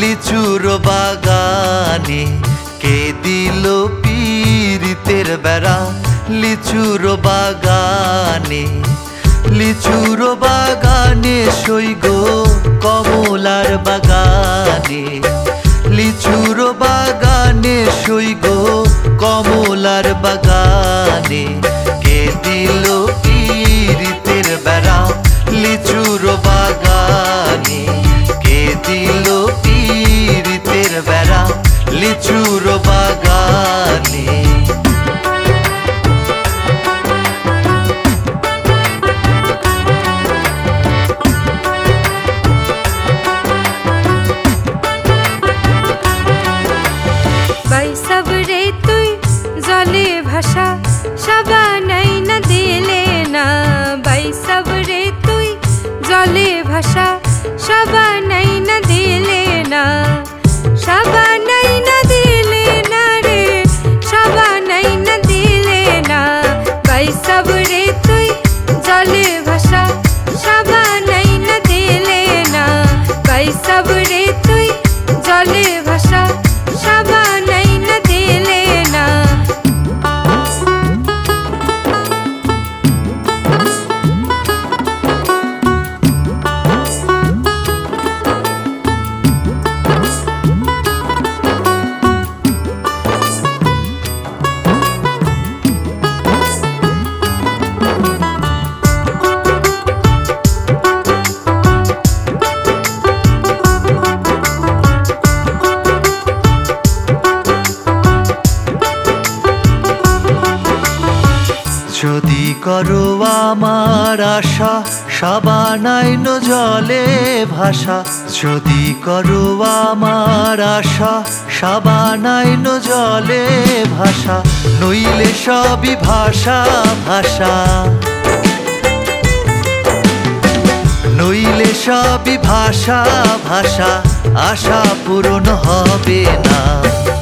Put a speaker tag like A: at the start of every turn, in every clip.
A: লিচুর বাগানে কে দিল পীড়িতের বেড়া। লিচুর বাগানে, লিচুর বাগানে সই গো কমলার বাগানে। লিচুর বাগানে সই গো কমলার বাগানে কে দিল পীড়িতের বেড়া। লিচুর বাগানে কে দিল পীড়িতের বেড়া। লিচুর বাগানে
B: सबरे तुई जले भाषा सभा नहीं न दिले ना। भाई सबरे तुई जले भाषा सभा नहीं न दिले ना। सभा नहीं न दिले ना रे, सभा नहीं न दिले ना। भाई सबरे तुई जले भाषा सभा नहीं न दिले ना। भाई सबरे तुई जले भाषा सभा नहीं न दिले ना।
A: যদি করো আমার আশা সাবানাইন জলে ভাষা। যদি করো আমার আশা সাবানাইন জলে ভাষা। নইলে সবই ভাষা ভাষা, নইলে সবই ভাষা ভাষা। আশা পূরণ হবে না।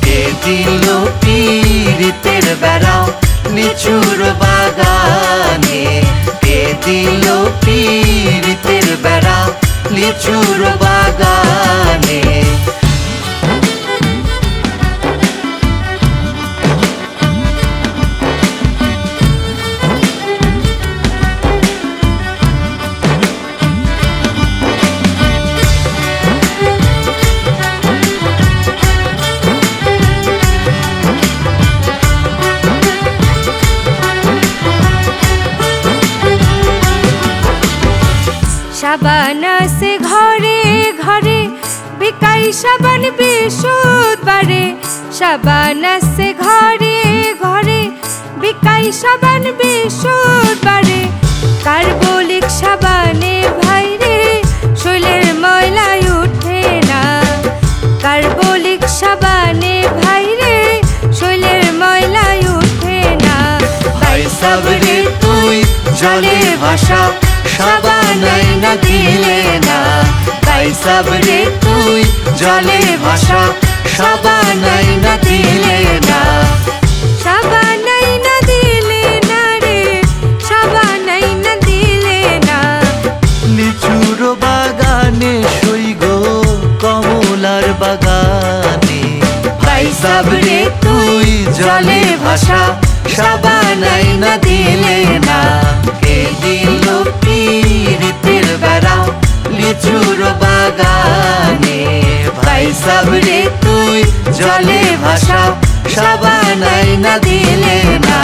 A: কে দিল পীড়িতের বেড়া। লিচুর বাগানে কে দিল পীড়িতের বেড়া। লিচুর বাগানে
B: साबान से घरे घरे बिकाई साबान बिशुद बारे। साबान से घरे घरे बिकाई साबान बिशुद बारे। कार्बलिक साबाने भाई रे शैलेर मयला उठे ना। कार्बलिक साबाने भाई रे शैलेर मयला उठे ना।
A: भाई सबरे तुई जले भाषा सभा नहीं न दिले ना। भाई सबरे तुई जले भाषा सभा नहीं न दिले ना।
B: सभा नहीं न दिले ना रे, सभा नहीं न दिले ना।
A: लिचुर बागाने सई गो कमलार बागाने। भाई सबरे तुई जले भाषा सभा नहीं न दिले ना। কে দিল পীড়িতের বেড়া। লিচুর বাগানে ভাই सबरे তুই জলে ভাষা সভা নাই না দিলে না।